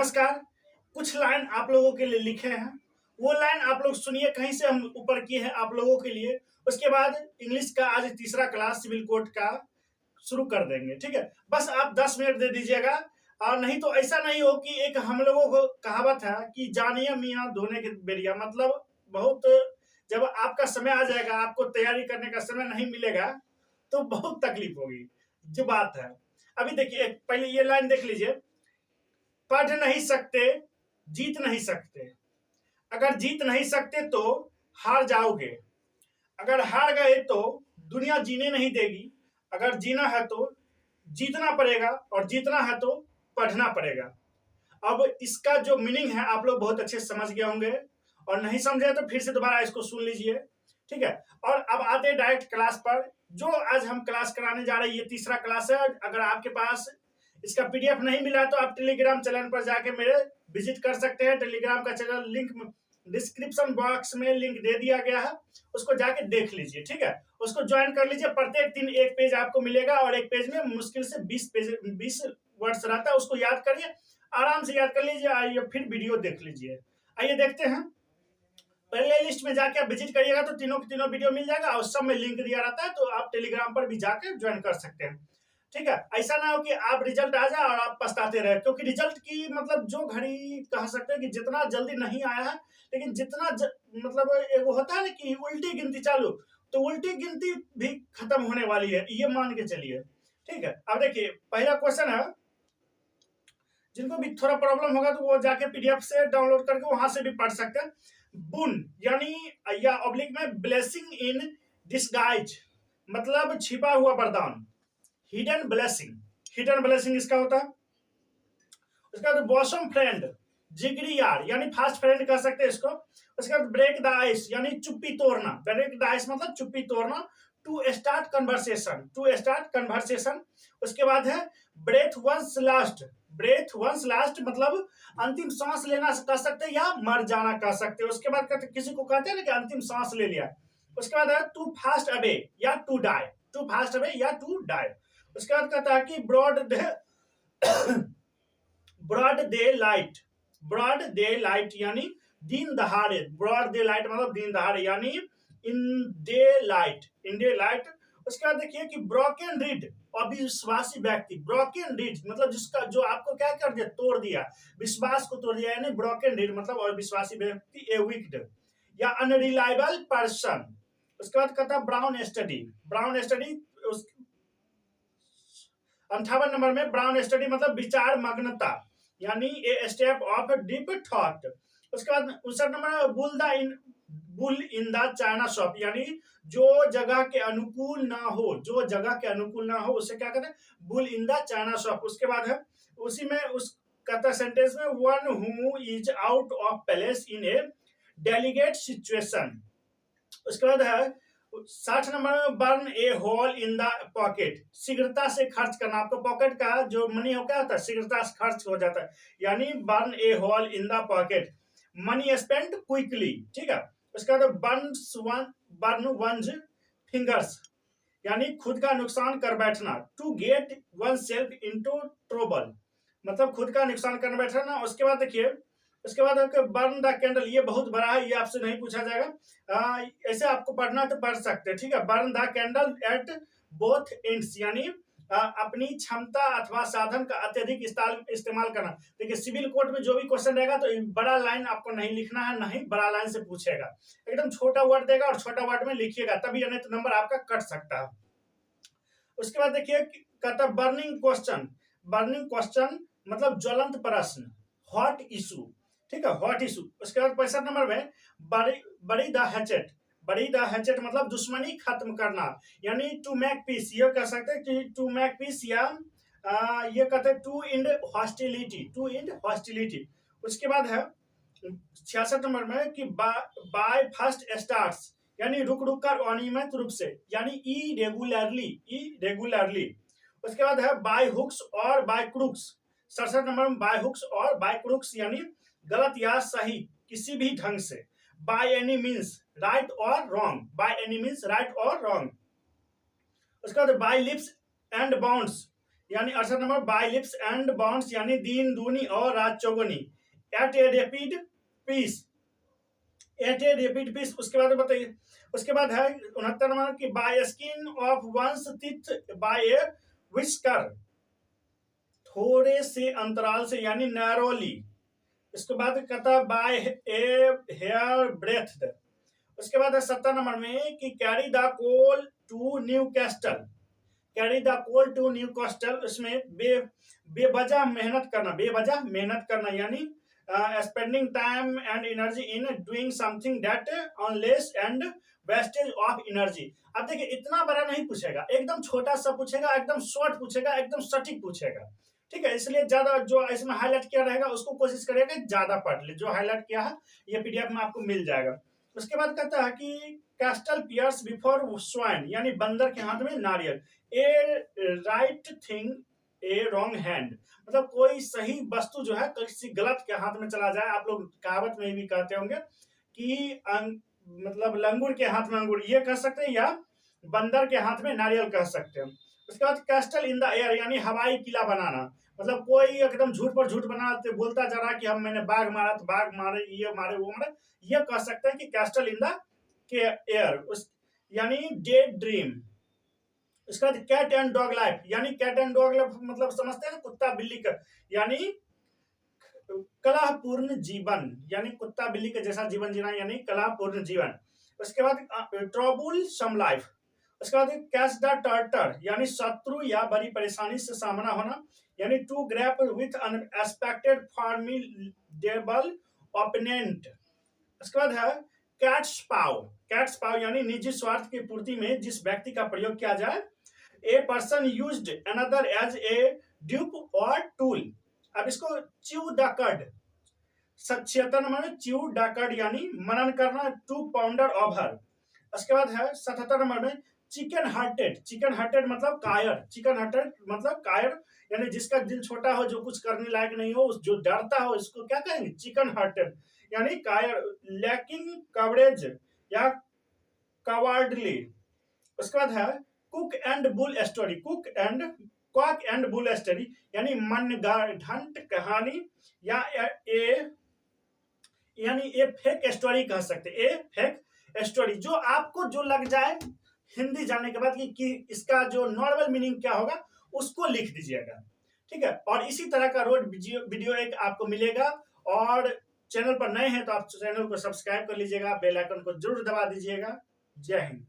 नमस्कार। कुछ लाइन आप लोगों के लिए लिखे हैं, वो लाइन आप लोग सुनिए, कहीं से हम ऊपर किए हैं आप लोगों के लिए। उसके बाद इंग्लिश का आज तीसरा क्लास सिविल कोड का शुरू कर देंगे, ठीक है। बस आप 10 मिनट दे दीजिएगा। और नहीं तो ऐसा नहीं हो कि एक हम लोगों को कहावत है कि जानिए मियाँ धोने के बेरिया, मतलब बहुत जब आपका समय आ जाएगा, आपको तैयारी करने का समय नहीं मिलेगा तो बहुत तकलीफ होगी, जो बात है। अभी देखिए, पहले ये लाइन देख लीजिए। पढ़ नहीं सकते, जीत नहीं सकते। अगर जीत नहीं सकते तो हार जाओगे। अगर हार गए तो दुनिया जीने नहीं देगी। अगर जीना है तो जीतना पड़ेगा, और जीतना है तो पढ़ना पड़ेगा। अब इसका जो मीनिंग है आप लोग बहुत अच्छे से समझ गए होंगे, और नहीं समझे तो फिर से दोबारा इसको सुन लीजिए, ठीक है। और अब आते हैं डायरेक्ट क्लास पर। जो आज हम क्लास कराने जा रहे हैं, ये तीसरा क्लास है। अगर आपके पास इसका पीडीएफ नहीं मिला तो आप टेलीग्राम चैनल पर जाके मेरे विजिट कर सकते हैं। टेलीग्राम का चैनल लिंक डिस्क्रिप्शन बॉक्स में लिंक दे दिया गया है, उसको जाके देख लीजिए, ठीक है। उसको ज्वाइन कर लीजिए। प्रत्येक दिन एक पेज आपको मिलेगा, और एक पेज में मुश्किल से 20 वर्ड्स रहता है, उसको याद करिए, आराम से याद कर लीजिए। आइए फिर वीडियो देख लीजिए। आइए देखते हैं। प्ले लिस्ट में जाके आप विजिट करिएगा तो तीनों की तीनों वीडियो मिल जाएगा, और सब में लिंक दिया रहता है, तो आप टेलीग्राम पर भी जाके ज्वाइन कर सकते हैं, ठीक है। ऐसा ना हो कि आप रिजल्ट आ जाए और आप पछताते रहे, क्योंकि रिजल्ट की मतलब जो घड़ी कह सकते हैं कि जितना जल्दी नहीं आया है, लेकिन जितना मतलब एक होता है ना कि उल्टी गिनती चालू, तो उल्टी गिनती भी खत्म होने वाली है, ये मान के चलिए, ठीक है। अब देखिए, पहला क्वेश्चन है। जिनको भी थोड़ा प्रॉब्लम होगा तो वो जाके पीडीएफ से डाउनलोड करके वहां से भी पढ़ सकते हैं। बुन यानी या ऑब्लिक में ब्लेसिंग इन डिस्गाइज, मतलब छिपा हुआ वरदान। हिडन ब्लेसिंग, हिडन ब्लेसिंग इसका होता है। उसके बाद बॉसम फ्रेंड, जिगरी यार यानी फास्ट फ्रेंड कह सकते हैं इसको। उसके बाद ब्रेक द आइस यानी चुप्पी तोड़ना। ब्रेक द आइस मतलब चुप्पी तोड़ना। To start conversation, to start conversation. उसके बाद है breath one's last, breath one's last मतलब अंतिम सांस लेना कह सकते हैं, या मर जाना कह सकते हैं। उसके बाद कहते, किसी को कहते हैं ना कि अंतिम सांस ले लिया। उसके बाद है टू फास्ट अवे या to die, to pass away या टू डाई। उसके बाद कहता है कि broad broad daylight, broad daylight यानी दिन दहाड़े। ब्रॉड डे लाइट मतलब दिन दहाड़े, यानी in day light, in day light. उसके बाद देखिए कि ब्रोकन रीड, अविश्वासी व्यक्ति। ब्रोकन रीड मतलब जिसका जो आपको क्या कर दिया, तोड़ दिया, विश्वास को तोड़ दिया, यानी ब्रोकन रीड मतलब अविश्वासी व्यक्ति, ए विक्ड या अनरिलायबल पर्सन। उसके बाद कहता है brown study, brown study 58 number में ब्राउन स्टडी मतलब विचार मग्नता, यानी a step of deep thought. उसके बाद 59 नंबर में bull in the china shop, यानी जो जगह के अनुकूल ना हो, जो जगह के अनुकूल ना हो उसे क्या कहते हैं, bull in the china shop. उसके बाद है उसी में उस कहता सेंटेंस में one who is out of place in a delicate situation. उसके बाद है 60 नंबर में burn a hole in the pocket, शीघ्रता से खर्च करना। आपको पॉकेट का जो मनी हो क्या होता है, शीघ्रता से खर्च हो जाता है, यानी burn a hole in the pocket. Money spend quickly, ठीक है। उसके बाद बर्न वंस फिंगर्स, यानी खुद का नुकसान कर बैठना। To get oneself into trouble मतलब खुद का नुकसान कर बैठना। उसके बाद देखिए, उसके बाद बर्न द कैंडल, ये बहुत बड़ा है, ये आपसे नहीं पूछा जाएगा। ऐसे आपको पढ़ना तो पढ़ सकते हैं, ठीक है। Burn the candle at both ends, यानी अपनी क्षमता अथवा साधन का अत्यधिक इस्तेमाल करना। देखिए, सिविल कोड में जो भी क्वेश्चन रहेगा तो बड़ा लाइन आपको नहीं लिखना है, नहीं बड़ा लाइन से पूछेगा, एकदम छोटा वर्ड देगा और छोटा वर्ड में लिखिएगा, तभी नहीं तो नंबर आपका कट सकता है। उसके बाद देखिए कहता है बर्निंग क्वेश्चन, बर्निंग क्वेश्चन मतलब ज्वलंत प्रश्न, हॉट इशू, ठीक है, हॉट इशू। उसके बाद 65 नंबर में बड़ी द हैचेट, बड़ी द हैचेट मतलब दुश्मनी खत्म करना, यानी टू मेक पीस, ये कह सकते हैं कि टू मेक पीस, या ये कहते हैं to end hostility, to end hostility. उसके बाद है 66 नंबर में कि बाय फर्स्ट स्टार्ट्स, यानी रुक रुक कर अनियमित रूप से, यानी इरेगुलरली, इरेगुलरली। उसके बाद है बाय हुक्स और बाय क्रुक्स। 67 नंबर में बाय हुक्स और बाय क्रुक्स यानी गलत या सही, किसी भी ढंग से। बाय एनी मीन्स राइट और wrong, by any means right और रॉन्ग। उसके बाद बाय लिप्स एंड बाउंड्स, यानी 68 number by lips and bounds यानी दिन दूनी और रात चौगुनी। एट ए रेपिड पीस, एट ए रेपिड पीस। उसके बाद बताइए, उसके बाद है 69 नंबर की by skin of one's teeth by a whisker, थोड़े से अंतराल से यानी नैरोली। इसके बाद कहता है बाय ए हेयर ब्रेथ। उसके बाद है 70 नंबर में कि carry the coal to Newcastle, carry the coal to Newcastle. उसमें बेवजह मेहनत करना, बेवजह मेहनत करना यानी spending time and energy in doing something that unless and wastage of energy. अब देखिए इतना बड़ा नहीं पूछेगा, एकदम छोटा सा पूछेगा, एकदम शॉर्ट पूछेगा, एकदम सटीक पूछेगा, ठीक है। इसलिए ज्यादा जो इसमें हाईलाइट किया रहेगा उसको कोशिश करेगा ज्यादा पढ़ ले। जो हाईलाइट किया है ये पीडीएफ में आपको मिल जाएगा। उसके बाद कहता है कि कैस्टल पियर्स बिफोर स्वाइन यानी बंदर के हाथ में नारियल, ए राइट थिंग ए रॉन्ग हैंड, मतलब कोई सही वस्तु जो है किसी गलत के हाथ में चला जाए। आप लोग कहावत में भी कहते होंगे कि मतलब लंगूर के हाथ में अंगूर, ये कह सकते हैं, या बंदर के हाथ में नारियल कह सकते हैं। उसके बाद कैस्टल इन द एयर यानी हवाई किला बनाना, मतलब कोई एकदम झूठ पर झूठ बनाते बोलता जा रहा कि हम मैंने बाघ मारा तो बाघ मारे, ये मारे वो मारे, ये कह सकते हैं कि कैस्टल इन द एयर, उस यानी डेड ड्रीम। उसके बाद कैट एंड डॉग लाइफ यानी कैट एंड डॉग लाइफ मतलब समझते हैं कुत्ता बिल्ली का, यानी कलापूर्ण जीवन यानी कुत्ता बिल्ली के जैसा जीवन जीना यानी कलापूर्ण जीवन। उसके बाद ट्रबुल सम लाइफ। उसके बाद कैच द टर्टर यानी शत्रु या बड़ी परेशानी से सामना होना, यानी to grapple with unexpected formidable opponent. उसके बाद है कैट्स पाव, कैट्स पाव यानी निजी स्वार्थ की पूर्ति में जिस व्यक्ति का प्रयोग किया जाए। A person used another as a dupe और टूल। अब इसको च्यू द कड, 76 नंबर में च्यू द कड यानी मनन करना, टू पाउंडर ओवर। उसके बाद है 77 नंबर में चिकन हार्टेड, चिकन हार्टेड मतलब कायर, चिकन हार्टेड मतलब कायर यानी जिसका दिल छोटा हो, जो कुछ करने लायक नहीं हो, जो डरता हो, इसको क्या कहेंगे चिकन हार्टेड यानी कायर। लैकिंग कवरेज या कवार्डली। उसके बाद है cook and bull story, cook and cock and bull story यानी मनगढ़ंट कहानी या यानी ए फेक स्टोरी कह सकते, ए फेक स्टोरी। जो आपको जो लग जाए हिंदी जानने के बाद कि इसका जो नॉर्मल मीनिंग क्या होगा उसको लिख दीजिएगा, ठीक है। और इसी तरह का रोड वीडियो एक आपको मिलेगा। और चैनल पर नए हैं तो आप चैनल को सब्सक्राइब कर लीजिएगा, बेल आइकन को जरूर दबा दीजिएगा। जय हिंद।